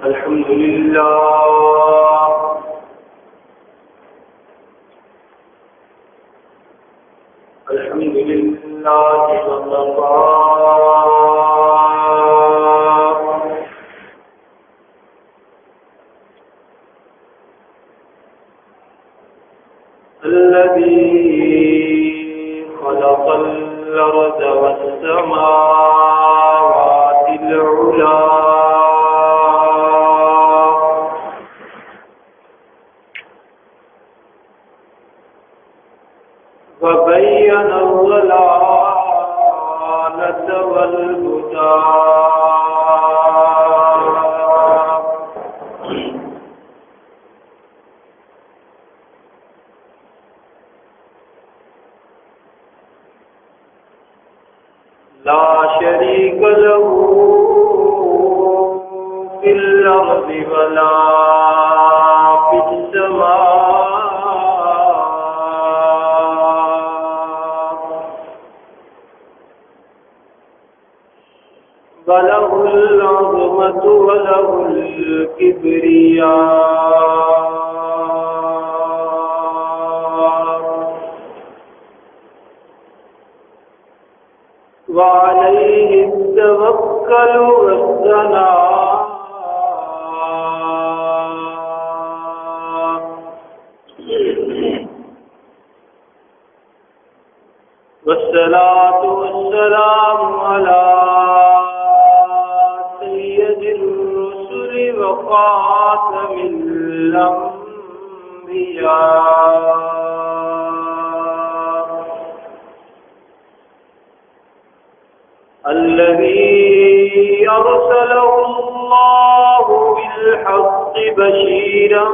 الحمد لله وكفى الذي خلق الأرض والسماوات العلى وبين الضلالة والهدى لا شريك له في الأرض ولا في السماء وله العظمة وله الكبرياء وعليه التوكل والثناء والصلاة والسلام على سيد الرسل وخاتم الأنبياء الذي أرسله الله بالحق بشيرا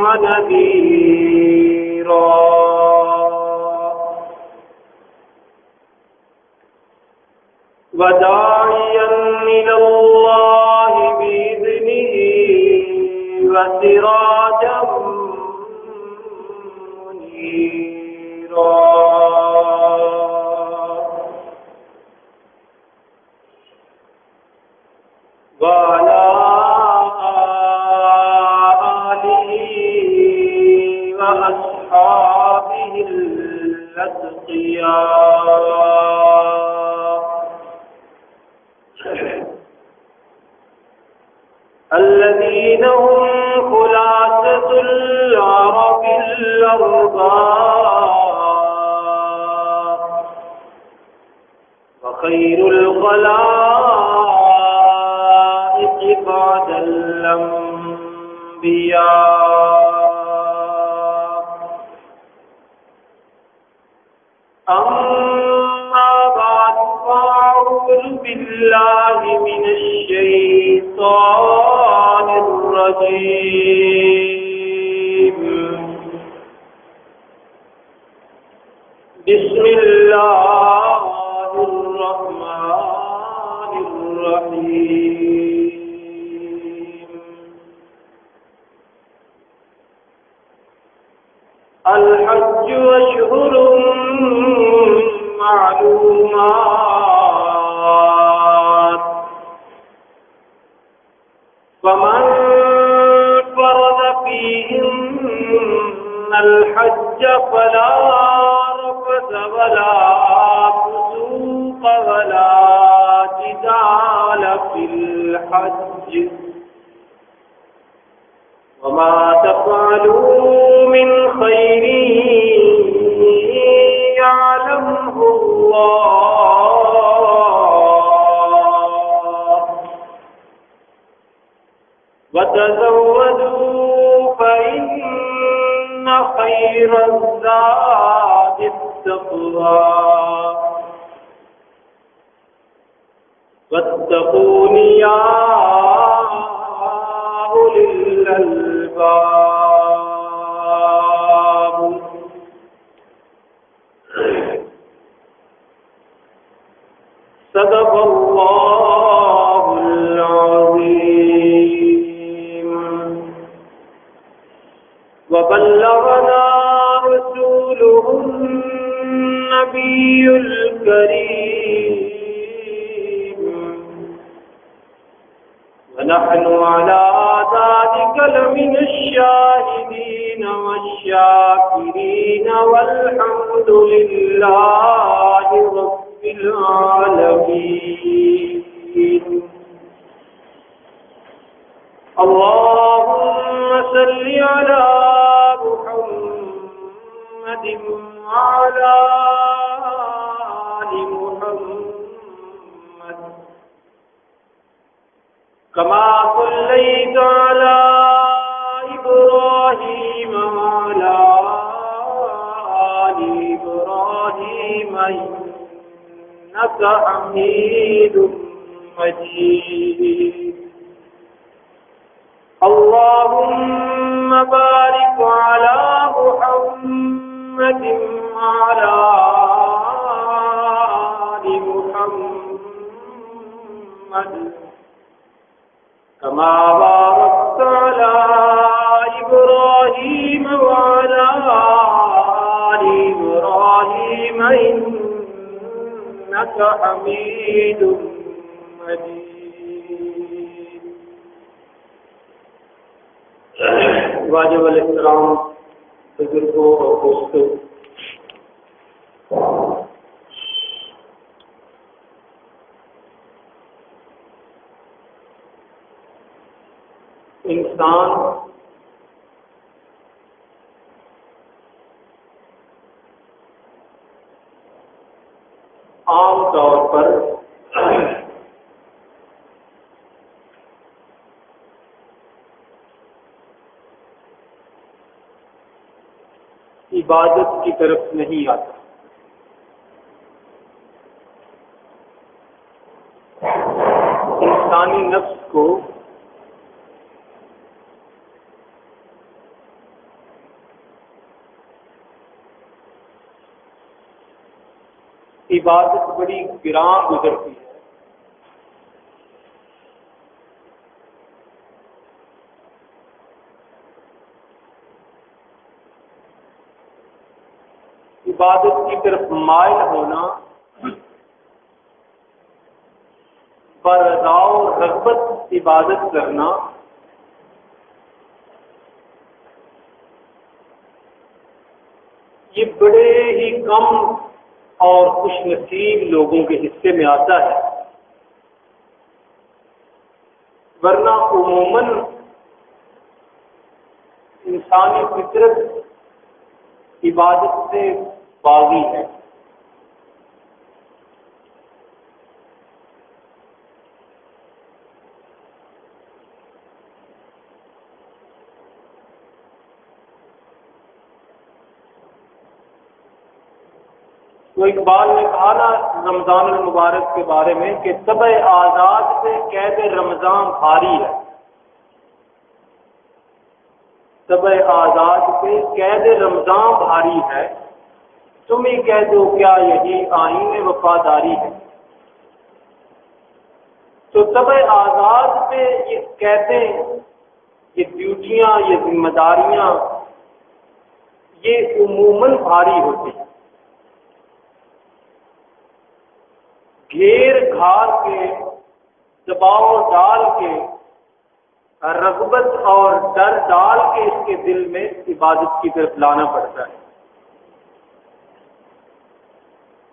ونذيرا وداعيا إلى الله بإذنه وسراجا منيرا وعلى آله وأصحابه الأتقياء الذين هم خلاصة العرب الأرباب وخير الخلائق بعد الأنبياء أما بعد فأعوذ بالله من الشيطان الرجيم بسم الله الرحمن الرحيم الحج أشهر معلومات فمن فرض فيهن الحج فلا رفث ولا فسوق ولا جدال في الحج وما تفعلوا من خير يعلمه الله وتزودوا فإن خير الزاد التقوى واتقون يا أولي الألباب صدق الله العظيم وبلغنا رسوله النبي الكريم ونحن على ذلك لمن الشاهدين والشاكرين والحمد لله رب العالمين. اللهم صل على محمد وعلى آل محمد كما صليت على إبراهيم وعلى آل إبراهيم إنك حميد مجيد. اللهم بارك على محمد وعلى آل محمد كما باركت على إبراهيم وعلى آل إبراهيم إنك حميد مجيد. واجب الاحترام بزرگوں اور دوستوں، انسان عام طور پر عبادت کی طرف نہیں آتا. انسانی نفس کو عبادت بڑی گراں گزرتی ہے. عبادت کی طرف مائل ہونا برضا و رغبت عبادت کرنا یہ بڑے ہی کم اور خوش نصیب لوگوں کے حصے میں آتا ہے، ورنہ عموماً انسانی فطرت عبادت سے باغی ہے. تو اقبال نے کہا نا رمضان المبارک کے بارے میں کہ طبع آزاد سے قید رمضان بھاری ہے. طبع آزاد سے قید رمضان بھاری ہے، تم ہی کہہ دو کیا یہی آئین وفاداری ہے. تو طبع آزاد پہ یہ قیدیں، یہ ڈیوٹیاں، یہ ذمہ داریاں یہ عموماً بھاری ہوتی ہیں. گھیر گھار کے، دباؤ ڈال کے، رغبت اور ڈر ڈال کے اس کے دل میں عبادت کی طرف لانا پڑتا ہے،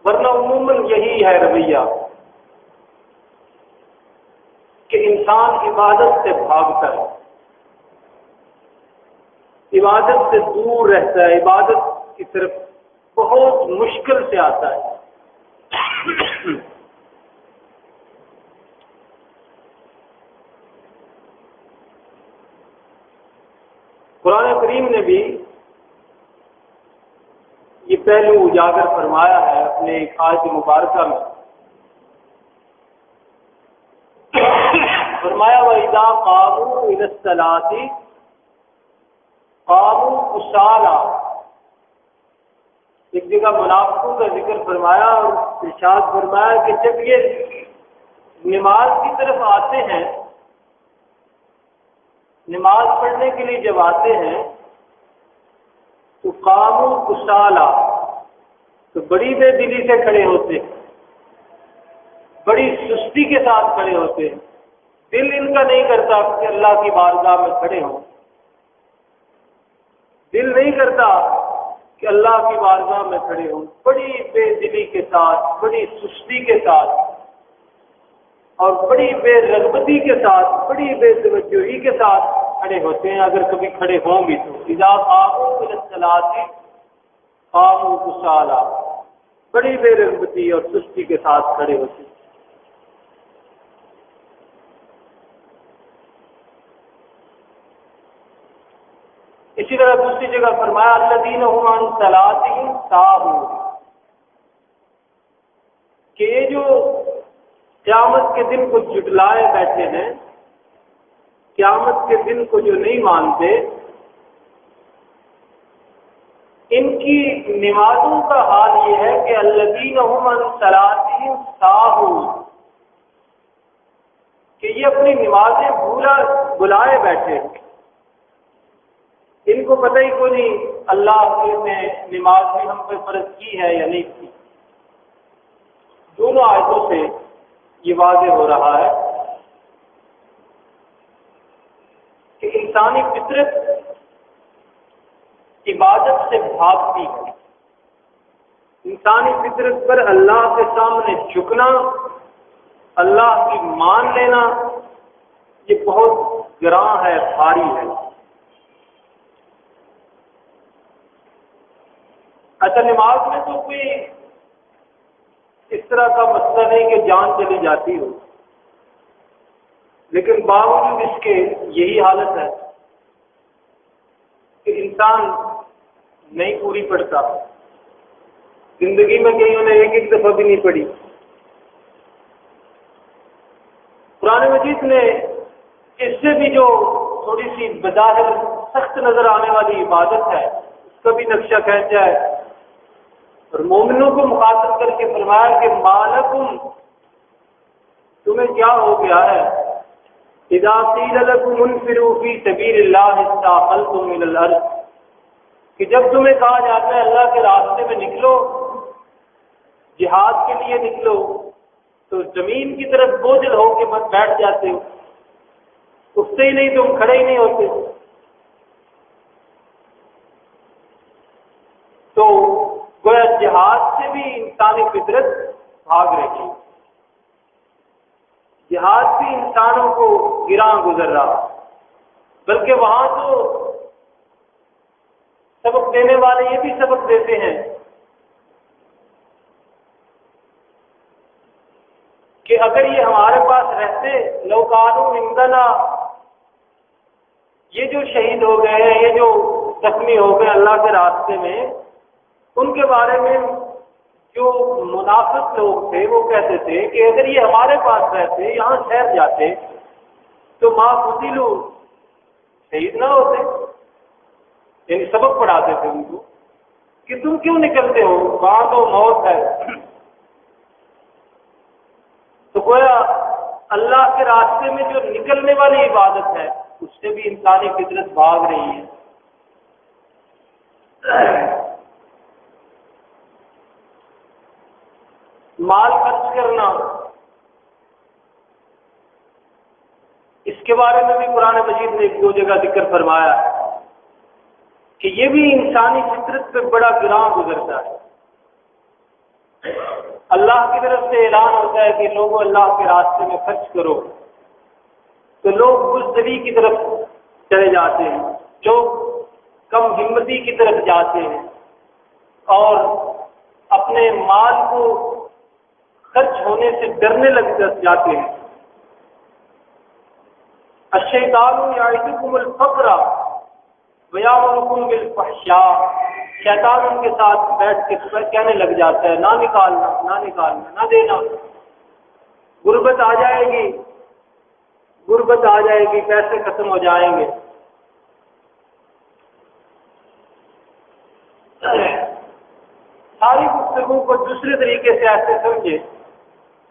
ورنہ عموماً یہی ہے رویہ کہ انسان عبادت سے بھاگتا ہے، عبادت سے دور رہتا ہے، عبادت کی طرف بہت مشکل سے آتا ہے. قرآن کریم نے بھی یہ پہلو اجاگر فرمایا ہے اپنے ایک آیت مبارکہ میں. فرمایا وَإِذَا قَامُوا إِلَى الصَّلَاةِ قَامُوا كُسَالَىٰ. ایک جگہ منافقوں کا ذکر فرمایا اور ارشاد فرمایا کہ جب یہ نماز کی طرف آتے ہیں، نماز پڑھنے کے لیے جب آتے ہیں تو قاموا کسالى، تو بڑی بے دلی سے کھڑے ہوتے ہیں، بڑی سستی کے ساتھ کھڑے ہوتے ہیں، دل ان کا نہیں کرتا کہ اللہ کی بارگاہ میں کھڑے ہوں، دل نہیں کرتا کہ اللہ کی بارگاہ میں کھڑے ہوں، بڑی بے دلی کے ساتھ، بڑی سستی کے ساتھ اور بڑی بے رغبتی کے ساتھ، بڑی بے توجہی کے ساتھ کھڑے ہوتے ہیں، اگر کبھی کھڑے ہوں بھی تو اذا قاموا الی الصلاۃ قاموا کسالى، بڑی بے رغبتی اور سستی کے ساتھ کھڑے ہوتے ہیں۔ اسی طرح دوسری جگہ فرمایا الذین هم عن صلاتهم ساہون، کہ یہ جو قیامت کے دن کو جھٹلائے بیٹھے ہیں، قیامت کے دن کو جو نہیں مانتے، ان کی نمازوں کا حال یہ ہے کہ الذین هم عن صلاتهم ساہون، کہ یہ اپنی نمازیں بلائے بیٹھے ہیں، ان کو پتہ ہی کوئی نہیں اللہ نے نماز بھی ہم پہ فرض کی ہے یا نہیں کی۔ دونوں آیتوں سے یہ واضح ہو رہا ہے کہ انسانی فطرت عبادت سے بھاگتی ہے، انسانی فطرت پر اللہ کے سامنے جھکنا، اللہ کی مان لینا، یہ بہت گراں ہے، بھاری ہے۔ اچھا، نماز میں تو کوئی اس طرح کا مسئلہ نہیں کہ جان چلی جاتی ہو، لیکن باوجود اس کے یہی حالت ہے کہ انسان نہیں پوری پڑھتا، زندگی میں کئیوں نے ایک دفعہ بھی نہیں پڑھی۔ قرآن مجید نے اس سے بھی جو تھوڑی سی بظاہر سخت نظر آنے والی عبادت ہے اس کا بھی نقشہ کھینچا ہے، اور مومنوں کو مخاطب کر کے فرمایا کہ مالکم، تمہیں کیا ہو گیا ہے، اذا قیل لکم انفروا فی سبیل اللہ استاقلتم الی الارض، کہ جب تمہیں کہا جاتا ہے اللہ کے راستے میں نکلو، جہاد کے لیے نکلو، تو زمین کی طرف بوجھل ہو کے مت بیٹھ جاتے ہو، اٹھتے ہی نہیں، تم کھڑے ہی نہیں ہوتے۔ تو گویا جہاد سے بھی انسانی فطرت بھاگ رہی، جہاد بھی انسانوں کو گراں گزر رہا، بلکہ وہاں تو سبق دینے والے یہ بھی سبق دیتے ہیں کہ اگر یہ ہمارے پاس رہتے، لو کانوا عندنا، یہ جو شہید ہو گئے ہیں، یہ جو زخمی ہو گئے اللہ کے راستے میں، ان کے بارے میں جو منافق لوگ تھے وہ کہتے تھے کہ اگر یہ ہمارے پاس رہتے، یہاں ٹھہر جاتے، تو ما قتلوا، شہید نہ ہوتے، یعنی سبق پڑھاتے تھے ان کو کہ تم کیوں نکلتے ہو، وہاں تو موت ہے۔ تو گویا اللہ کے راستے میں جو نکلنے والی عبادت ہے اس سے بھی انسانی فطرت بھاگ رہی ہے۔ مال خرچ کرنا، اس کے بارے میں بھی قرآن مجید نے ایک دو جگہ ذکر فرمایا ہے کہ یہ بھی انسانی فطرت پہ بڑا گراں گزرتا ہے۔ اللہ کی طرف سے اعلان ہوتا ہے کہ لوگوں اللہ کے راستے میں خرچ کرو، تو لوگ بزدلی کی طرف چلے جاتے ہیں، لوگ کم ہمتی کی طرف جاتے ہیں اور اپنے مال کو خرچ ہونے سے ڈرنے لگ جاتے ہیں۔ الشیطان یعدکم الفقر ویامرکم بالفحشاء، شیطان ان کے ساتھ بیٹھ کے کہنے لگ جاتا ہے نہ نکالنا، نہ نکالنا، نہ دینا، غربت آ جائے گی، غربت آ جائے گی، پیسے ختم ہو جائیں گے۔ ساری گفتگو کو دوسرے طریقے سے ایسے سمجھے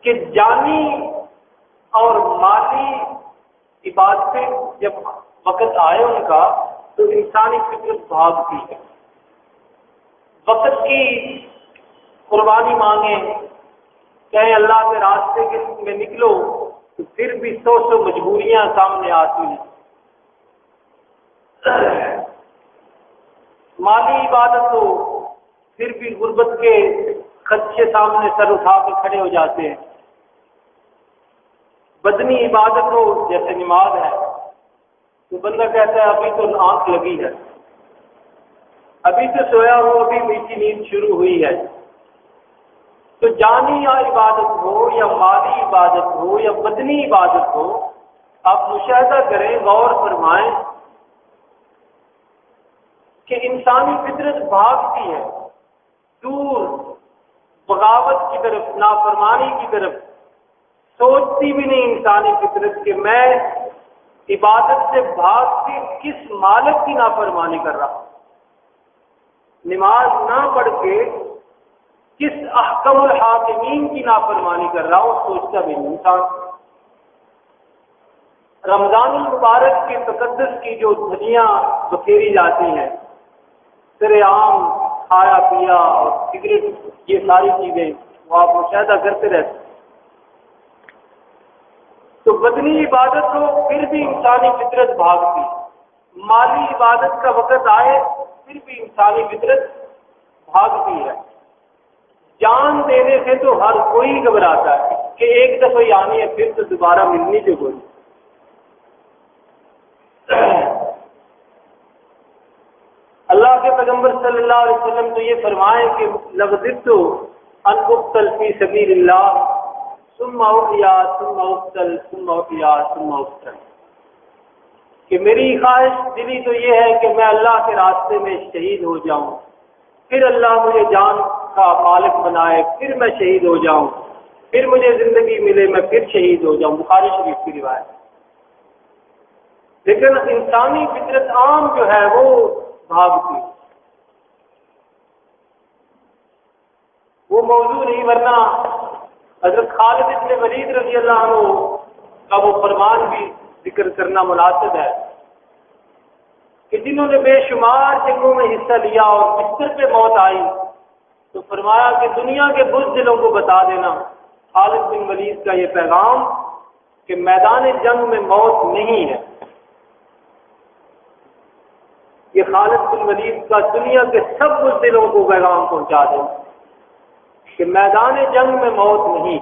کہ جانی اور مالی عبادتیں جب وقت آئے ان کا تو انسانی فطرت بھاگتی ہے، وقت کی قربانی مانگیں، کہیں اللہ کے راستے میں نکلو، تو پھر بھی سو مجبوریاں سامنے آتی ہیں۔ مالی عبادت ہو پھر بھی غربت کے خدشے سامنے سر اٹھا کے کھڑے ہو جاتے ہیں۔ بدنی عبادت ہو جیسے نماز ہے تو بندہ کہتا ہے ابھی تو آنکھ لگی ہے، ابھی تو سویا ہو، ابھی میٹھی نیند شروع ہوئی ہے۔ تو جانی یا عبادت ہو یا مالی عبادت ہو یا بدنی عبادت ہو، آپ مشاہدہ کریں، غور فرمائیں کہ انسانی فطرت بھاگتی ہے دور بغاوت کی طرف، نافرمانی کی طرف۔ سوچتی بھی نہیں انسانی فطرت کہ میں عبادت سے بھاگ کے کس مالک کی نافرمانی کر رہا ہوں، نماز نہ پڑھ کے کس احکم الحاکمین کی نافرمانی کر رہا ہوں، سوچتا بھی نہیں انسان۔ رمضان المبارک کے تقدس کی جو دھجیاں بکھیری جاتی ہیں، سرے عام کھایا پیا اور سگریٹ، یہ ساری چیزیں وہ آپ مشاہدہ کرتے رہتے ہیں۔ تو بدنی عبادت ہو پھر بھی انسانی فطرت بھاگتی، مالی عبادت کا وقت آئے پھر بھی انسانی فطرت بھاگتی ہے۔ جان دینے سے تو ہر کوئی گھبراتا ہے کہ ایک دفعہ ہی آنی ہے، پھر تو دوبارہ ملنی جو کوئی۔ اللہ کے پیغمبر صلی اللہ علیہ وسلم تو یہ فرمائے کہ لغزت ان اقتل فی سبیل اللہ ثم احیا ثم اقتل ثم احیا ثم اقتل، کہ میری خواہش دلی تو یہ ہے کہ میں اللہ کے راستے میں شہید ہو جاؤں، پھر اللہ مجھے جان کا مالک بنائے، پھر میں شہید ہو جاؤں، پھر مجھے زندگی ملے، میں پھر شہید ہو جاؤں، بخاری شریف کی روایت۔ لیکن انسانی فطرت عام جو ہے وہ بھاگتی، وہ موضوع نہیں، ورنہ حضرت خالد بن ولید رضی اللہ عنہ کا وہ فرمان بھی ذکر کرنا مناسب ہے کہ جنہوں نے بے شمار جنگوں میں حصہ لیا اور بستر پہ موت آئی تو فرمایا کہ دنیا کے بزدلوں کو بتا دینا خالد بن ولید کا یہ پیغام کہ میدان جنگ میں موت نہیں ہے۔ یہ خالد بن ولید کا دنیا کے سب بزدلوں کو پیغام پہنچا دیں کہ میدان جنگ میں موت نہیں،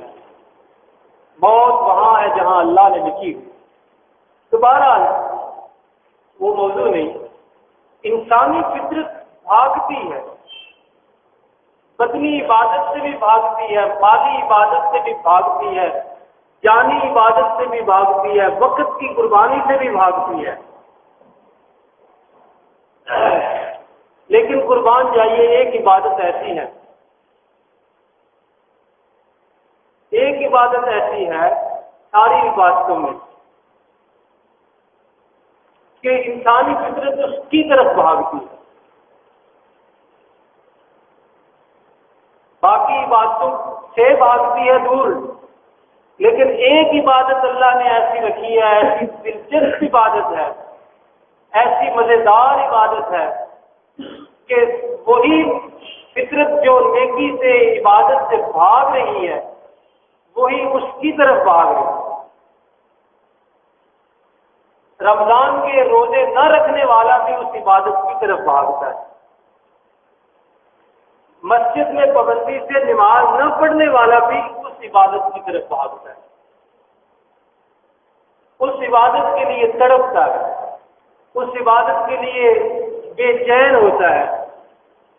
موت وہاں ہے جہاں اللہ نے لکھی۔ تو بہرحال وہ موضوع نہیں، انسانی فطرت بھاگتی ہے، بدنی عبادت سے بھی بھاگتی ہے، مالی عبادت سے بھی بھاگتی ہے، جانی عبادت سے بھی بھاگتی ہے، وقت کی قربانی سے بھی بھاگتی ہے۔ لیکن قربان جائیے، ایک عبادت ایسی ہے، ایک عبادت ایسی ہے ساری عبادتوں میں کہ انسانی فطرت اس کی طرف بھاگتی ہے، باقی عبادتوں سے بھاگتی ہے دور، لیکن ایک عبادت اللہ نے ایسی رکھی ہے، ایسی دلچسپ عبادت ہے، ایسی مزیدار عبادت ہے کہ وہی فطرت جو نیکی سے عبادت سے بھاگ رہی ہے وہی اس کی طرف بھاگ رہی ہے۔ رمضان کے روزے نہ رکھنے والا بھی اس عبادت کی طرف بھاگتا ہے، مسجد میں پابندی سے نماز نہ پڑھنے والا بھی اس عبادت کی طرف بھاگتا ہے، اس عبادت کے لیے تڑپتا ہے، اس عبادت کے لیے بے چین ہوتا ہے،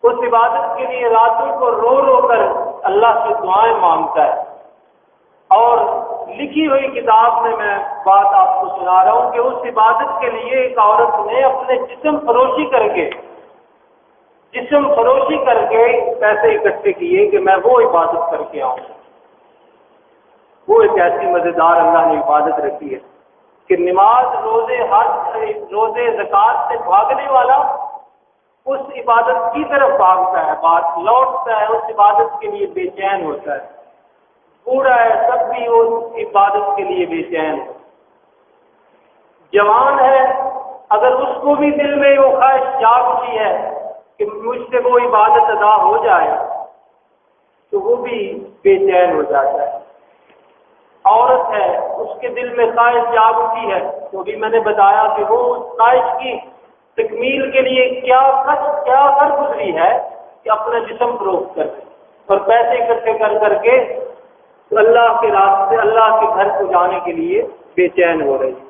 اس عبادت کے لیے راتوں کو رو رو کر اللہ سے دعائیں مانگتا ہے۔ اور لکھی ہوئی کتاب میں بات آپ کو سنا رہا ہوں کہ اس عبادت کے لیے ایک عورت نے اپنے جسم فروشی کر کے پیسے اکٹھے کیے کہ میں وہ عبادت کر کے آؤں۔ وہ ایک ایسی مزیدار اللہ نے عبادت رکھی ہے کہ نماز، روزے زکات سے بھاگنے والا اس عبادت کی طرف بھاگتا ہے، بات لوٹتا ہے، اس عبادت کے لیے بے چین ہوتا ہے، بوڑھا ہے تب بھی اس عبادت کے لیے بے چین ہے، جوان ہے اگر اس کو بھی دل میں وہ خواہش جاگ اٹھی ہے کہ مجھ سے وہ عبادت ادا ہو جائے تو وہ بھی بے چین ہو جاتا ہے۔ عورت ہے اس کے دل میں خواہش جاگ اٹھی ہے، تو بھی میں نے بتایا کہ وہ اس خواہش کی تکمیل کے لیے کیا کر گزری ہے کہ اپنا جسم فروخت کر کے اور پیسے اکٹھے کر کے اللہ کے راستے اللہ کے گھر کو جانے کے لیے بے چین ہو رہی ہے۔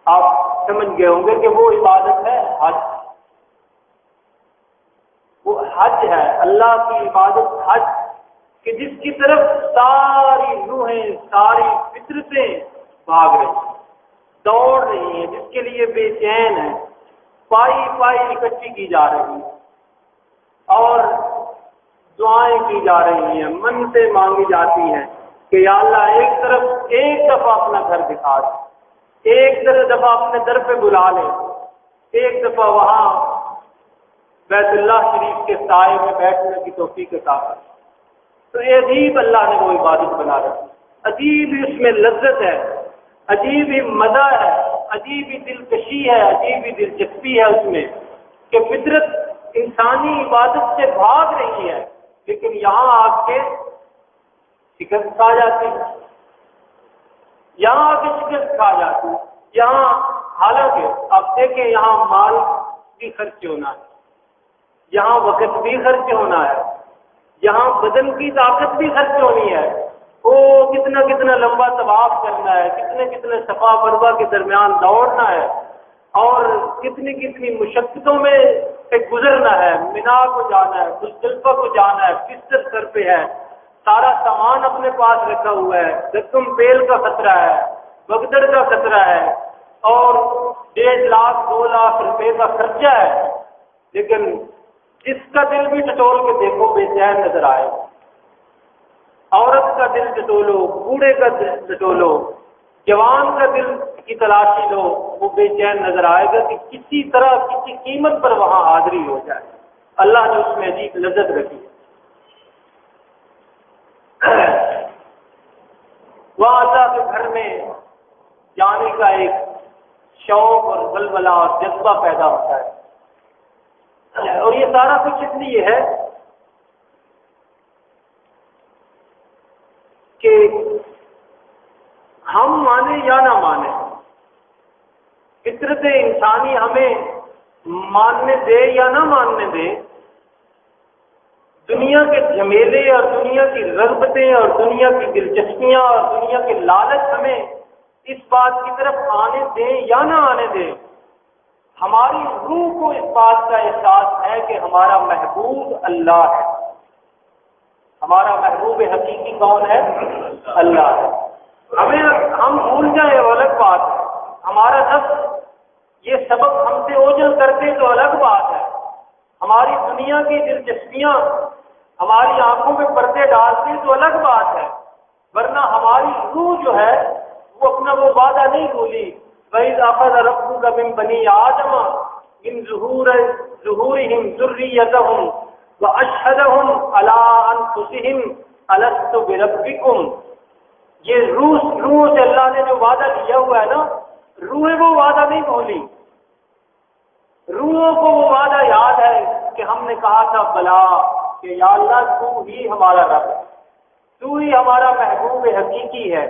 آپ سمجھ گئے ہوں گے کہ وہ عبادت ہے حج، وہ حج ہے، اللہ کی عبادت حج، کہ جس کی طرف ساری روحیں ساری فطرتیں بھاگ رہی ہیں، دوڑ رہی ہیں، جس کے لیے بے چین ہے، پائی پائی اکٹھی کی جا رہی ہے اور دعائیں کی جا رہی ہیں، منتیں مانگی جاتی ہیں کہ یا اللہ ایک دفعہ اپنا گھر دکھا دے، ایک دفعہ اپنے در پہ بلا لے، ایک دفعہ وہاں بیت اللہ شریف کے سائے میں بیٹھنے کی توفیق عطا کر۔ تو یہ عجیب اللہ نے وہ عبادت بنا رکھی، عجیب ہی اس میں لذت ہے، عجیب ہی مزہ ہے، عجیب ہی دلکشی ہے، عجیب ہی دلچسپی ہے اس میں کہ فطرت انسانی عبادت سے بھاگ رہی ہے، لیکن یہاں آ کے شکست کھا جاتی ہے، یہاں آ کے شکست کھا جاتی ہے۔ یہاں حالانکہ آپ دیکھیں یہاں مال بھی خرچ ہونا ہے، یہاں وقت بھی خرچ ہونا ہے، یہاں بدن کی طاقت بھی خرچ ہونی ہے، وہ کتنا لمبا طواف کرنا ہے، کتنے صفا مروا کے درمیان دوڑنا ہے اور کتنی مشقتوں میں سے گزرنا ہے، مینا کو جانا ہے، مزدلفہ کو جانا ہے، بستر سر پہ ہے، سارا سامان اپنے پاس رکھا ہوا ہے، زخم پیل کا خطرہ ہے، بگدڑ کا خطرہ ہے اور 1.5 لاکھ 2 لاکھ روپے کا خرچہ ہے، لیکن جس کا دل بھی ٹٹول کے دیکھو بے چین نظر آئے، عورت کا دل ٹٹولو، بوڑھے کا دل ٹٹولو، جوان کا دل کی تلاشی لو، وہ بے چین نظر آئے گا کہ کسی طرح کسی قیمت پر وہاں حاضری ہو جائے۔ اللہ نے اس میں عجیب لذت رکھی۔ وہاں اللہ کے گھر میں جانے کا ایک شوق اور ولولہ اور جذبہ پیدا ہوتا ہے، اور یہ سارا کچھ اس لیے ہے کہ ہم مانے یا نہ مانے، فطرت انسانی ہمیں ماننے دے یا نہ ماننے دے، دنیا کے جھمیلے اور دنیا کی رغبتیں اور دنیا کی دلچسپیاں اور دنیا کے لالچ ہمیں اس بات کی طرف آنے دیں یا نہ آنے دیں، ہماری روح کو اس بات کا احساس ہے کہ ہمارا محبوب اللہ ہے، ہمارا محبوب حقیقی کون ہے؟ اللہ ہے۔ ہم بھول جائیں وہ الگ بات ہے، ہمارا نفس یہ سبق ہم سے اوجھل کرتے تو الگ بات ہے، ہماری دنیا کی دلچسپیاں ہماری آنکھوں میں پردے ڈالتے تو الگ بات ہے، ورنہ ہماری روح جو ہے وہ اپنا وہ وعدہ نہیں بھولی۔ وَإِذْ أَخَذَ رَبُّكَ مِنْ بَنِي آدَمَ مِنْ ظُهُورِهِمْ ذُرِّيَّتَهُمْ وَأَشْهَدَهُمْ عَلَىٰ أَنفُسِهِمْ أَلَسْتُ بِرَبِّكُمْ، یہ روح سے اللہ نے جو وعدہ لیا ہوا ہے نا، روح وہ وعدہ نہیں بھولی، روحوں کو وہ وعدہ یاد ہے کہ ہم نے کہا تھا بلا کہ یا اللہ تو ہی ہمارا رب ہے، تو ہی ہمارا محبوب حقیقی ہے۔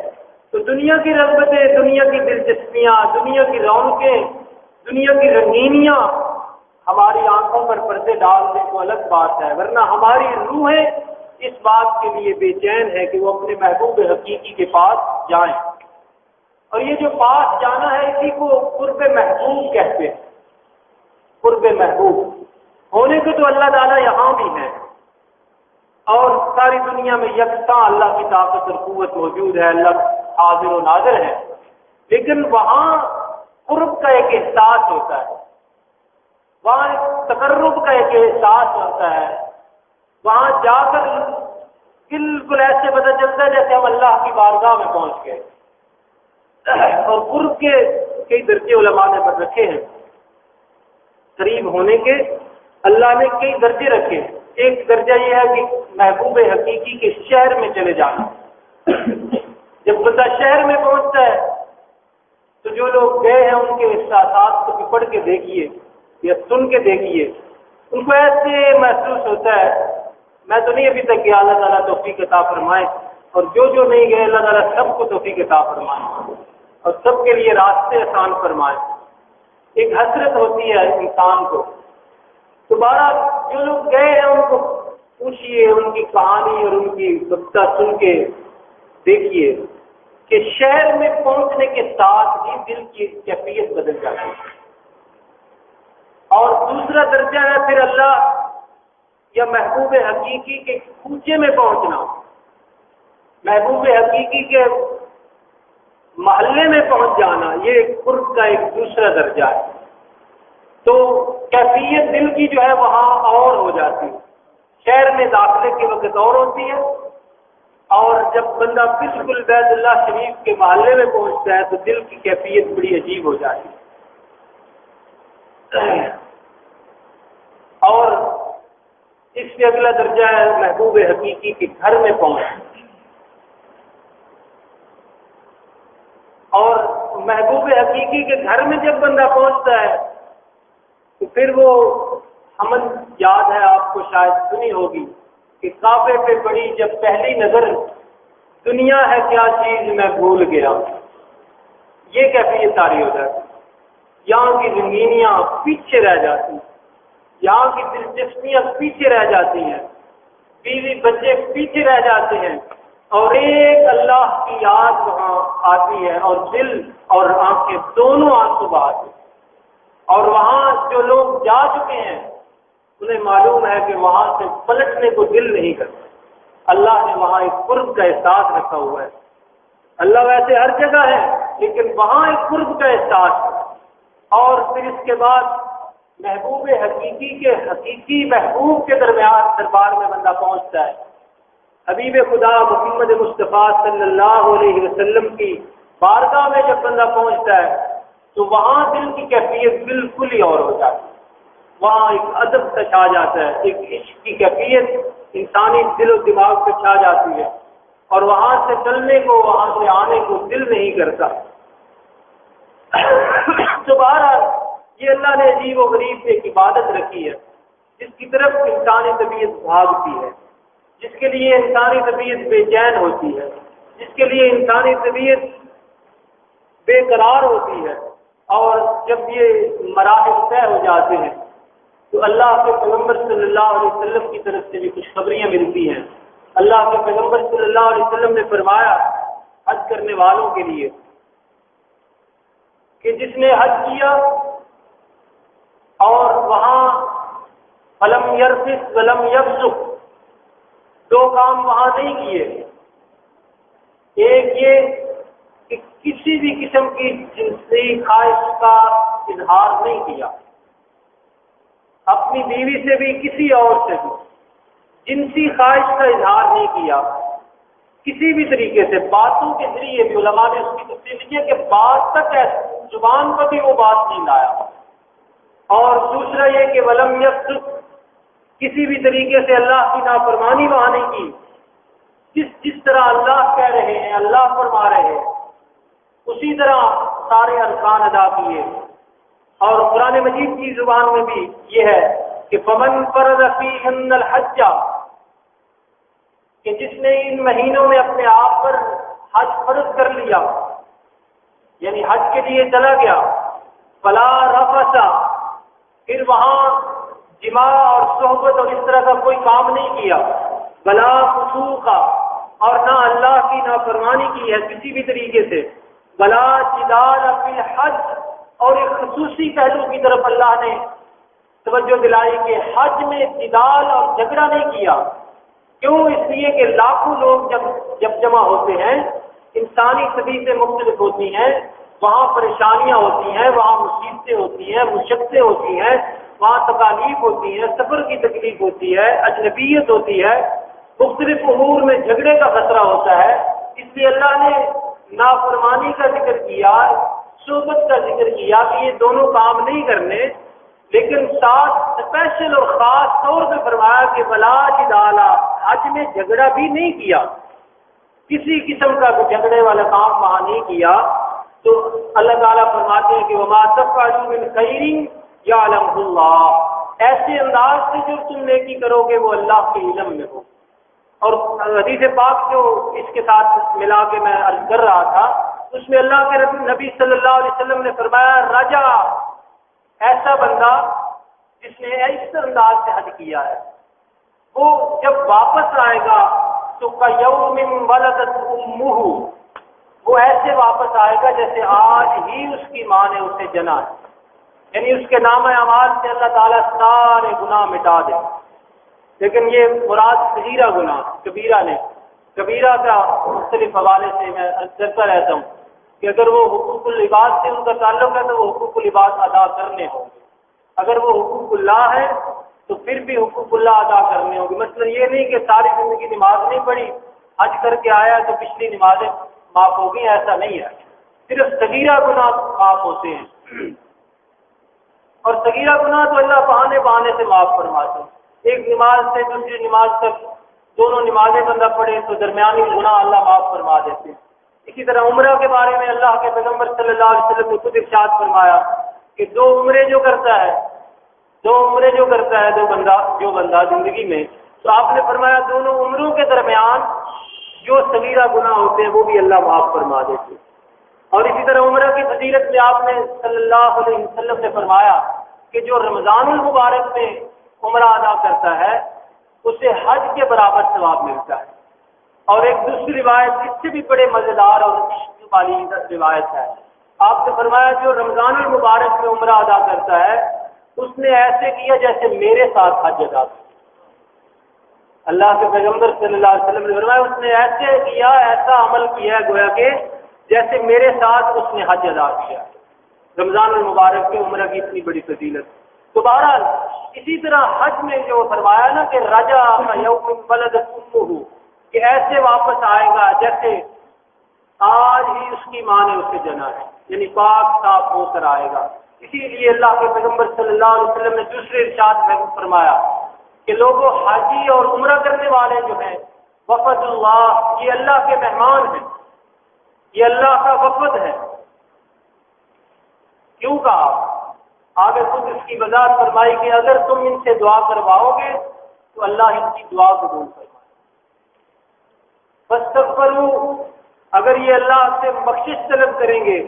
تو دنیا کی رغبتیں، دنیا کی دلچسپیاں، دنیا کی رونقیں، دنیا کی رنگینیاں ہماری آنکھوں پر پردے ڈال دیں تو الگ بات ہے، ورنہ ہماری روحیں اس بات کے لیے بے چین ہے کہ وہ اپنے محبوب حقیقی کے پاس جائیں، اور یہ جو پاس جانا ہے اسی کو قرب محبوب کہتے ہیں۔ قرب محبوب ہونے کو تو اللہ تعالیٰ یہاں بھی ہے اور ساری دنیا میں یکساں اللہ کی طاقت اور قوت موجود ہے، اللہ حاضر و ناظر ہے، لیکن وہاں قرب کا ایک احساس ہوتا ہے، وہاں تقرب کا ایک احساس ہوتا ہے، وہاں جا کر بالکل ایسے پتہ چلتا ہے جیسے ہم اللہ کی بارگاہ میں پہنچ گئے۔ اور قرب کے کئی درجے علماء نے پر رکھے ہیں، قریب ہونے کے اللہ نے کئی درجے رکھے ہیں۔ ایک درجہ یہ ہے کہ محبوب حقیقی کے شہر میں چلے جانا، جب بندہ شہر میں پہنچتا ہے تو جو لوگ گئے ہیں ان کے احساسات کو پڑھ کے دیکھیے یا سن کے دیکھیے، ان کو ایسے محسوس ہوتا ہے، میں تو نہیں ابھی تک کہ اللہ تعالیٰ توفیق عطا فرمائے اور جو نہیں گئے اللہ تعالیٰ سب کو توفیق عطا فرمائے اور سب کے لیے راستے آسان فرمائے۔ ایک حسرت ہوتی ہے انسان کو، دوبارہ جو لوگ گئے ہیں ان کو پوچھئے، ان کی کہانی اور ان کی گفتہ سن کے دیکھیے کہ شہر میں پہنچنے کے ساتھ ہی دل کی کیفیت بدل جاتی ہے۔ اور دوسرا درجہ ہے پھر اللہ یا محبوب حقیقی کے کوچے میں پہنچنا، محبوب حقیقی کے محلے میں پہنچ جانا، یہ قرب کا ایک دوسرا درجہ ہے۔ تو کیفیت دل کی جو ہے وہاں اور ہو جاتی ہے، شہر میں داخلے کے وقت اور ہوتی ہے، اور جب بندہ بالکل بیت اللہ شریف کے محلے میں پہنچتا ہے تو دل کی کیفیت بڑی عجیب ہو جاتی ہے۔ اور اس سے اگلا درجہ ہے محبوب حقیقی کے گھر میں پہنچنا، اور محبوب حقیقی کے گھر میں جب بندہ پہنچتا ہے تو پھر وہ حمد یاد ہے آپ کو، شاید سنی ہوگی کہ کعبے پہ پڑی جب پہلی نظر دنیا ہے کیا چیز میں بھول گیا، یہ کیفیت طاری ہو جاتی ہے۔ یہاں کی رنگینیاں پیچھے رہ جاتی ہیں، یہاں کی دلچسپیاں پیچھے رہ جاتی ہیں، بیوی بچے پیچھے رہ جاتے ہیں، اور ایک اللہ کی یاد وہاں آتی ہے اور دل اور آنکھیں دونوں آنسو بہاتی ہیں۔ اور وہاں جو لوگ جا چکے ہیں انہیں معلوم ہے کہ وہاں سے پلٹنے کو دل نہیں کرتا، اللہ نے وہاں ایک قرب کا احساس رکھا ہوا ہے۔ اللہ ویسے ہر جگہ ہے لیکن وہاں ایک قرب کا احساس ہے۔ اور پھر اس کے بعد محبوب حقیقی کے حقیقی محبوب کے دربار میں بندہ پہنچتا ہے، حبیب خدا محمد مصطفیٰ صلی اللہ علیہ وسلم کی بارگاہ میں جب بندہ پہنچتا ہے تو وہاں دل کی کیفیت بالکل ہی اور ہو جاتی ہے، وہاں ایک ادب سے چھا جاتا ہے، ایک عشق کی کیفیت انسانی دل و دماغ پہ چھا جاتی ہے، اور وہاں سے چلنے کو، وہاں سے آنے کو دل نہیں کرتا۔ تو بہرحال یہ اللہ نے عجیب و غریب ایک عبادت رکھی ہے جس کی طرف انسانی طبیعت بھاگتی ہے، جس کے لیے انسانی طبیعت بے چین ہوتی ہے، جس کے لیے انسانی طبیعت بے قرار ہوتی ہے۔ اور جب یہ مراحل طے ہو جاتے ہیں تو اللہ کے پیغمبر صلی اللہ علیہ وسلم کی طرف سے بھی کچھ خبریاں ملتی ہیں۔ اللہ کے پیغمبر صلی اللہ علیہ وسلم نے فرمایا حج کرنے والوں کے لیے کہ جس نے حج کیا اور وہاں فلم یرفث ولم یفسق، دو کام وہاں نہیں کیے، ایک یہ کہ کسی بھی قسم کی جنسی خواہش کا اظہار نہیں کیا، اپنی بیوی سے بھی کسی اور سے بھی جنسی خواہش کا اظہار نہیں کیا، کسی بھی طریقے سے باتوں کے ذریعے بھی علماء نے اس کی تفصیل کی ہے کہ بات تک ہے، زبان پر بھی وہ بات نہیں لایا۔ اور دوسرا یہ کہ ولم یفسق، کسی بھی طریقے سے اللہ کی نافرمانی وہاں نہیں کی، جس طرح اللہ کہہ رہے ہیں، اللہ فرما رہے ہیں، اسی طرح سارے ارکان ادا کیے۔ اور قرآن مجید کی زبان میں بھی یہ ہے کہ فمن فرض فیہن الحج، کہ جس نے ان مہینوں میں اپنے آپ پر حج فرض کر لیا، یعنی حج کے لیے چلا گیا، فلا رفث، پھر وہاں جماع اور صحبت اور اس طرح کا کوئی کام نہیں کیا، ولا فسوق، اور نہ اللہ کی نافرمانی کی ہے کسی بھی طریقے سے، ولا جدال فی الحج، اور ایک خصوصی پہلو کی طرف اللہ نے توجہ دلائی کہ حج میں جدال اور جھگڑا نہیں کیا۔ کیوں؟ اس لیے کہ لاکھوں لوگ جب جمع ہوتے ہیں، انسانی طبیعتیں مختلف ہوتی ہیں، وہاں پریشانیاں ہوتی ہیں، وہاں مصیبتیں ہوتی ہیں، مشقتیں ہوتی ہیں، وہاں تکالیف ہوتی ہیں، سفر کی تکلیف ہوتی ہے، اجنبیت ہوتی ہے، مختلف امور میں جھگڑے کا خطرہ ہوتا ہے۔ اس لیے اللہ نے نافرمانی کا ذکر کیا، صحبت کا ذکر کیا کہ یہ دونوں کام نہیں کرنے، لیکن ساتھ اسپیشل اور خاص طور پہ فرمایا کہ بلا جدالا، حج میں جھگڑا بھی نہیں کیا، کسی قسم کا جھگڑے والا کام وہاں نہیں کیا۔ تو اللہ تعالیٰ فرماتے ہیں کہ وما تفعلوا من خیر یعلمہ اللہ، ایسے انداز سے جو تم نیکی کرو گے وہ اللہ کے علم میں ہو۔ اور حدیث پاک جو اس کے ساتھ ملا کے میں عرض کر رہا تھا، اس میں اللہ کے نبی صلی اللہ علیہ وسلم نے فرمایا رجا، ایسا بندہ جس نے اس انداز سے حج کیا ہے، وہ جب واپس آئے گا تو کیوم ولدت امہ، وہ ایسے واپس آئے گا جیسے آج ہی اس کی ماں نے اسے جنا ہے، یعنی اس کے نام اعمال سے اللہ تعالیٰ سارے گناہ مٹا دے۔ لیکن یہ مراد صغیرہ گناہ، کبیرہ نے، کبیرہ کا مختلف حوالے سے میں کرتا رہتا ہوں کہ اگر وہ حقوق العباد سے ان کا تعلق ہے تو وہ حقوق العباد ادا کرنے ہوں گے، اگر وہ حقوق اللہ ہے تو پھر بھی حقوق اللہ ادا کرنے ہوں گے۔ مثلا یہ نہیں کہ ساری زندگی نماز نہیں پڑھی، حج کر کے آیا تو پچھلی نمازیں معاف ہو گئی، ایسا نہیں ہے، صرف صغیرہ گناہ معاف ہوتے ہیں، اور صغیرہ گناہ تو اللہ بہانے بہانے سے معاف فرماتے ہیں۔ ایک نماز سے دوسری نماز تک دونوں نمازیں بندہ پڑھے تو درمیانی گناہ اللہ معاف فرما دیتے ہیں۔ اسی طرح عمرہ کے بارے میں اللہ کے پیغمبر صلی اللہ علیہ وسلم نے خود ارشاد فرمایا کہ دو عمرے جو کرتا ہے جو بندہ زندگی میں، تو آپ نے فرمایا دونوں عمروں کے درمیان جو صغیرہ گناہ ہوتے ہیں وہ بھی اللہ معاف فرما دیتے ہیں۔ اور اسی طرح عمرہ کی فضیلت میں آپ نے صلی اللہ علیہ وسلم نے فرمایا کہ جو رمضان المبارک میں عمرہ ادا کرتا ہے اسے حج کے برابر ثواب ملتا ہے۔ اور ایک دوسری روایت اس سے بھی بڑے مزیدار اور عشق والی روایت ہے، آپ نے فرمایا جو رمضان المبارک میں عمرہ ادا کرتا ہے اس نے ایسے کیا جیسے میرے ساتھ حج ادا کیا۔ اللہ کے پیغمبر صلی اللہ علیہ وسلم نے فرمایا اس نے ایسے کیا، ایسا عمل کیا گویا کہ جیسے میرے ساتھ اس نے حج ادا کیا۔ رمضان المبارک کے عمرہ کی اتنی بڑی فضیلت۔ تو بہرحال اسی طرح حج میں جو فرمایا نا کہ رجا یوم ولدت امہ، کہ ایسے واپس آئے گا جیسے آج ہی اس کی ماں نے اسے جنا ہے، یعنی پاک صاف ہو کر آئے گا۔ اسی لیے اللہ کے پیغمبر صلی اللہ علیہ وسلم نے دوسرے ارشاد میں فرمایا کہ لوگوں، حاجی اور عمرہ کرنے والے جو ہیں وفد اللہ، یہ اللہ کے مہمان ہیں، یہ اللہ کا وفد ہے۔ کیوں کہا؟ آگے خود اس کی وضاحت فرمائی کہ اگر تم ان سے دعا کرواؤ گے تو اللہ ان کی دعا قبول فرمائے۔ فاستغفروا، اگر یہ اللہ سے بخشش طلب کریں گے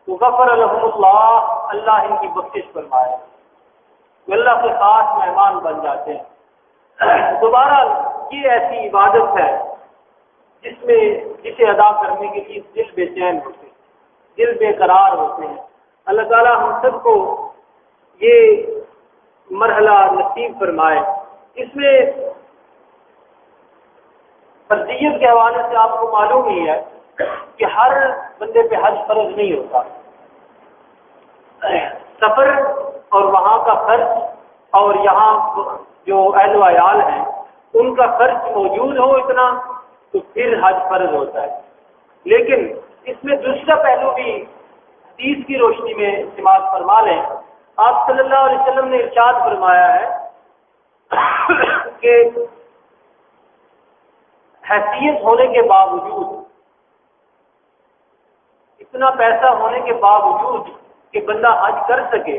تو غفر لهم اللہ، اللہ ان کی بخشش فرمائے، وہ اللہ کے خاص مہمان بن جاتے ہیں۔ دوبارہ یہ ایسی عبادت ہے جسے ادا کرنے کے لیے دل بے چین ہوتے ہیں، دل بے قرار ہوتے ہیں۔ اللہ تعالیٰ ہم سب کو یہ مرحلہ نصیب فرمائے۔ اس میں فرضیت کے حوالے سے آپ کو معلوم ہی ہے کہ ہر بندے پہ حج فرض نہیں ہوتا، سفر اور وہاں کا خرچ اور یہاں جو اہل و عیال ہیں ان کا خرچ موجود ہو اتنا تو پھر حج فرض ہوتا ہے۔ لیکن اس میں دوسرا پہلو بھی حدیث کی روشنی میں سماعت فرما لیں۔ آپ صلی اللہ علیہ وسلم نے ارشاد فرمایا ہے کہ حیثیت ہونے کے باوجود، اتنا پیسہ ہونے کے باوجود کہ بندہ حج کر سکے،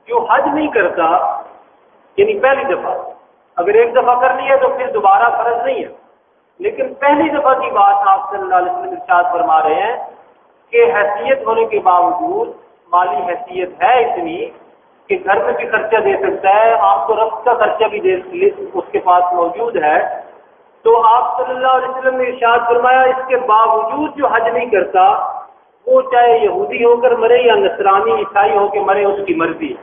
جو حج نہیں کرتا، یعنی پہلی دفعہ، اگر ایک دفعہ کر لیا تو پھر دوبارہ فرض نہیں ہے، لیکن پہلی دفعہ کی بات آپ صلی اللہ علیہ وسلم ارشاد فرما رہے ہیں کہ حیثیت ہونے کے باوجود، مالی حیثیت ہے اتنی کہ گھر میں بھی خرچہ دے سکتا ہے، آپ کو رفت کا خرچہ بھی اس کے پاس موجود ہے، تو آپ صلی اللہ علیہ وسلم نے ارشاد فرمایا اس کے باوجود جو حج نہیں کرتا وہ چاہے یہودی ہو کر مرے یا نصرانی عیسائی ہو کے مرے، اس کی مرضی ہے۔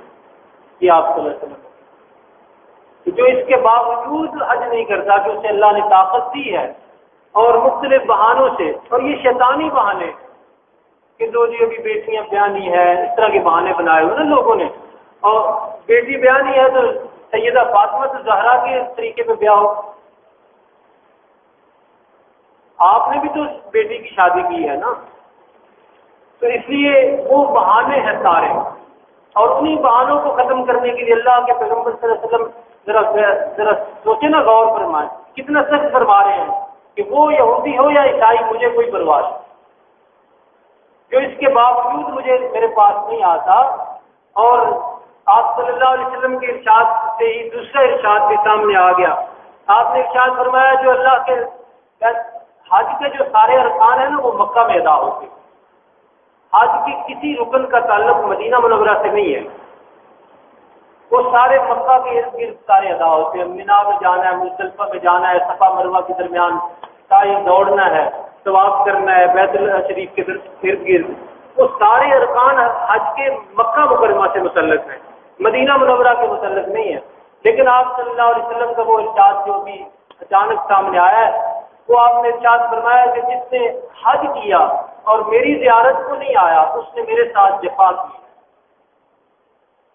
یہ آپ صلی اللہ علیہ وسلم جو اس کے باوجود حج نہیں کرتا کہ اسے اللہ نے طاقت دی ہے، اور مختلف بہانوں سے، اور یہ شیطانی بہانے کہ جو جی ابھی بیٹیاں بیانی ہے، اس طرح کے بہانے بنائے ہوئے نا لوگوں نے، اور بیٹی بیانی ہے تو سیدہ فاطمہ الزہرا کے طریقے پہ بیاہ ہو۔ آپ نے بھی تو بیٹی کی شادی کی ہے نا، تو اس لیے وہ بہانے ہیں سارے، اور انہی بہانوں کو ختم کرنے کے لیے اللہ کے پیغمبر صلی اللہ علیہ وسلم ذرا سوچے نا، غور فرمائیں کتنا سخت فرما رہے ہیں کہ وہ یہودی ہو یا عیسائی، مجھے کوئی پرواہ نہیں، جو اس کے باوجود مجھے میرے پاس نہیں آتا۔ اور آپ صلی اللہ علیہ وسلم کے ارشاد سے ہی دوسرا ارشاد بھی سامنے آ گیا۔ آپ نے ارشاد فرمایا جو اللہ کے حج کے جو سارے ارکان ہیں نا وہ مکہ میں ادا ہوتے ہیں، حج کی کسی رکن کا تعلق مدینہ منورہ سے نہیں ہے، وہ سارے مکہ کے ارد گرد سارے ادا ہوتے ہیں۔ مینا میں جانا ہے، مزدلفہ میں جانا ہے، صفا مروہ کے درمیان سعی دوڑنا ہے، طواف کرنا ہے بیت اللہ شریف کے ارد گرد، وہ سارے ارکان حج کے مکہ مکرمہ سے متعلق ہیں، مدینہ منورہ کے متعلق نہیں ہے۔ لیکن آپ صلی اللہ علیہ وسلم کا وہ ارشاد جو بھی اچانک سامنے آیا ہے، وہ آپ نے ارشاد فرمایا کہ جس نے حج کیا اور میری زیارت کو نہیں آیا اس نے میرے ساتھ جفا کی،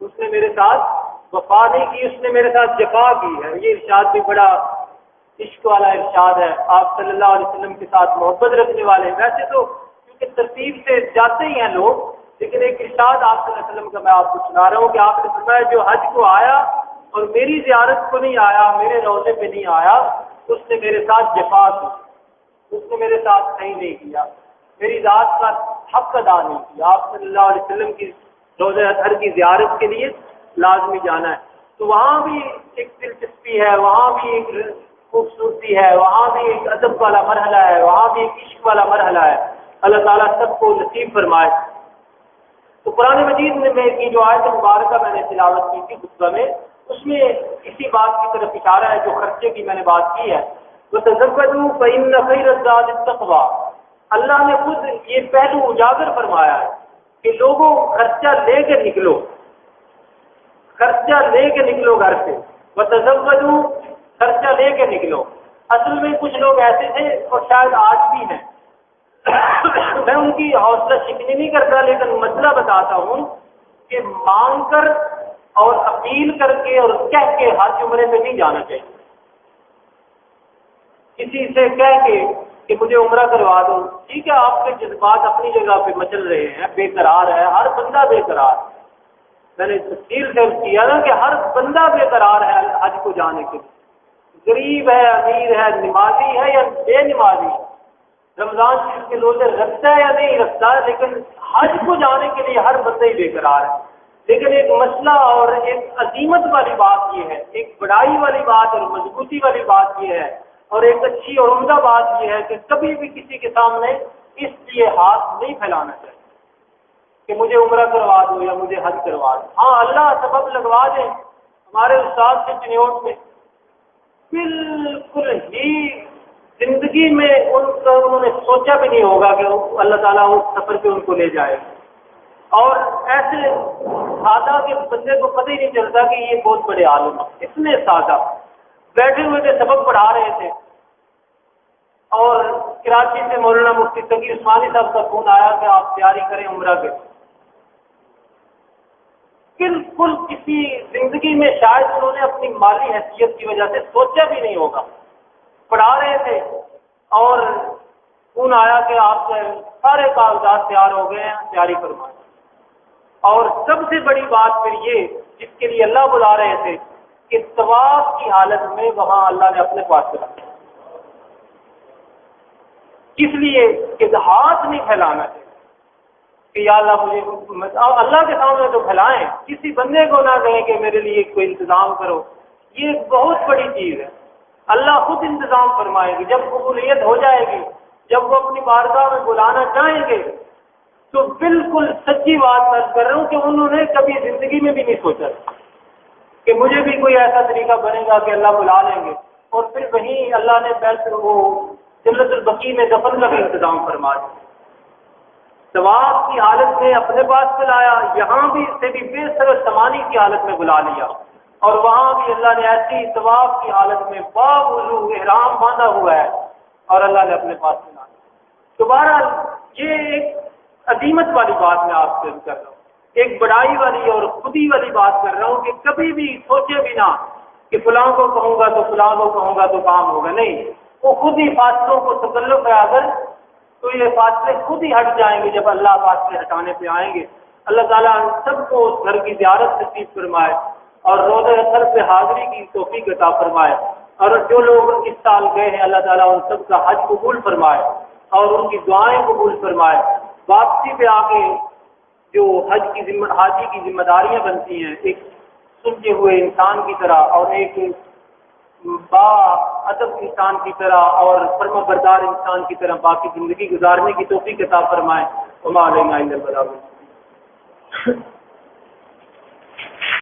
اس نے میرے ساتھ وفا نہیں کی، اس نے میرے ساتھ جفا کی ہے۔ یہ ارشاد بھی بڑا عشق والا ارشاد ہے، آپ صلی اللہ علیہ وسلم کے ساتھ محبت رکھنے والے۔ ویسے تو کیونکہ ترتیب سے جاتے ہی ہیں لوگ، لیکن ایک ارشاد آپ صلی اللہ علیہ وسلم کا میں آپ کو سنا رہا ہوں کہ آپ نے فرمایا جو حج کو آیا اور میری زیارت کو نہیں آیا، میرے روضے پہ نہیں آیا، اس نے میرے ساتھ جفا کی، اس نے میرے ساتھ صحیح نہیں کیا، میری ذات کا حق ادا نہیں کیا۔ آپ صلی اللہ علیہ وسلم کی روضہ اطہر کی زیارت کے لیے لازمی جانا ہے، تو وہاں بھی ایک دلچسپی ہے، وہاں بھی ایک خوبصورتی ہے، وہاں بھی ایک ادب والا مرحلہ ہے، وہاں بھی ایک عشق والا مرحلہ ہے۔ اللہ تعالیٰ سب کو نصیب فرمائے۔ تو قرآن مجید میں کی جو آیت مبارکہ میں نے تلاوت کی تھی خطبہ میں، اس میں اسی بات کی طرف اشارہ ہے جو خرچے کی میں نے بات کی ہے۔ وَتَزَوَّدُوا فَإِنَّ خَيْرَ الزَّادِ التَّقْوَىٰ، اللہ نے خود یہ پہلو اجاگر فرمایا ہے کہ لوگوں خرچہ لے کے نکلو، خرچہ لے کے نکلو گھر سے، وَتَزَوَّدُوا، خرچہ لے کے نکلو۔ اصل میں کچھ لوگ ایسے تھے اور شاید آج بھی ہیں، میں ان کی حوصلہ شکنی نہیں کرتا، لیکن مسئلہ بتاتا ہوں کہ مانگ کر اور اپیل کر کے اور کہہ کے حج عمرے پہ نہیں جانا چاہیے۔ کسی سے کہہ کے کہ مجھے عمرہ کروا دو، ٹھیک ہے آپ کے جذبات اپنی جگہ پہ مچل رہے ہیں، بے قرار ہے، ہر بندہ بے قرار ہے، میں نے تفصیل سے کیا نا کہ ہر بندہ بے قرار ہے حج کو جانے کے لیے، غریب ہے، امیر ہے، نمازی ہے یا بے نمازی ہے، رمضان شریف کے روزے رکھتا ہے یا نہیں رکھتا ہے، لیکن حج کو جانے کے لیے ہر بندہ ہی بے قرار ہے۔ لیکن ایک مسئلہ اور ایک عظیمت والی بات یہ ہے، ایک بڑائی والی بات اور مضبوطی والی بات یہ ہے، اور ایک اچھی اور عمدہ بات یہ ہے کہ کبھی بھی کسی کے سامنے اس لیے ہاتھ نہیں پھیلانا چاہیے کہ مجھے عمرہ کروا دو یا مجھے حج کروا دو۔ ہاں اللہ سبب لگوا دیں، ہمارے استاد سے چنیوٹ میں بالکل ہی زندگی میں انہوں نے سوچا بھی نہیں ہوگا کہ اللہ تعالیٰ اس سفر پہ ان کو لے جائے، اور ایسے سادہ کے بندے کو پتہ ہی نہیں چلتا کہ یہ بہت بڑے عالم ہیں، اتنے سادہ بیٹھے ہوئے تھے، سبق پڑھا رہے تھے، اور کراچی سے مولانا مفتی تقی عثمانی صاحب کا فون آیا کہ آپ تیاری کریں عمرہ کے۔ بالکل کسی زندگی میں شاید انہوں نے اپنی مالی حیثیت کی وجہ سے سوچا بھی نہیں ہوگا، پڑھا رہے تھے اور فون آیا کہ آپ کے سارے کاغذات تیار ہو گئے ہیں، تیاری فرمائیں۔ اور سب سے بڑی بات پھر یہ جس کے لیے اللہ بلا رہے تھے کہ طواف کی حالت میں وہاں اللہ نے اپنے پاس رکھا، اس لیے کہ ہاتھ نہیں پھیلانا چاہیے کہ یا اللہ مجھے، اللہ کے سامنے تو پھیلائیں، کسی بندے کو نہ کہیں کہ میرے لیے کوئی انتظام کرو، یہ بہت بڑی چیز ہے۔ اللہ خود انتظام فرمائے گی، جب قبولیت ہو جائے گی، جب وہ اپنی بارگاہ میں بلانا چاہیں گے، تو بالکل سچی بات میں کر رہا ہوں کہ انہوں نے کبھی زندگی میں بھی نہیں سوچا کہ مجھے بھی کوئی ایسا طریقہ بنے گا کہ اللہ بلا لیں گے، اور پھر وہیں اللہ نے بیت وہ جنت البقیع میں دفن کا بھی انتظام فرما دیا، طواف کی حالت میں اپنے پاس بلایا، یہاں بھی سے بھی بے سر سمانی کی حالت میں بلا لیا، اور وہاں بھی اللہ نے ایسی طواف کی حالت میں باوضو احرام باندھا ہوا ہے اور اللہ نے اپنے پاس بلا لیا۔ دوبارہ یہ ایک عظیمت والی بات میں آپ سے کر رہا ہوں، ایک بڑائی والی اور خودی والی بات کر رہا ہوں کہ کبھی بھی سوچے بھی نہ کہ فلاں کو کہوں گا تو فلاں کو کہوں گا تو کام ہوگا، نہیں، وہ خود ہی فاصلوں کو تکلف ہے اگر تو یہ فاصلے خود ہی ہٹ جائیں گے جب اللہ فاصلے ہٹانے پہ آئیں گے۔ اللہ تعالیٰ سب کو اس گھر کی زیارت نصیب فرمائے اور روزہ اطہر پہ حاضری کی توفیق عطا فرمائے، اور جو لوگ اس سال گئے ہیں اللہ تعالیٰ ان سب کا حج قبول فرمائے اور ان کی دعائیں قبول فرمائے۔ واپسی پہ آ کے جو حاجی کی ذمہ داریاں بنتی ہیں، ایک سلجھے ہوئے انسان کی طرح اور ایک با ادب انسان کی طرح اور فرما بردار انسان کی طرح باقی زندگی گزارنے کی توفیق عطا فرمائے. وما علینا الا البلاغ.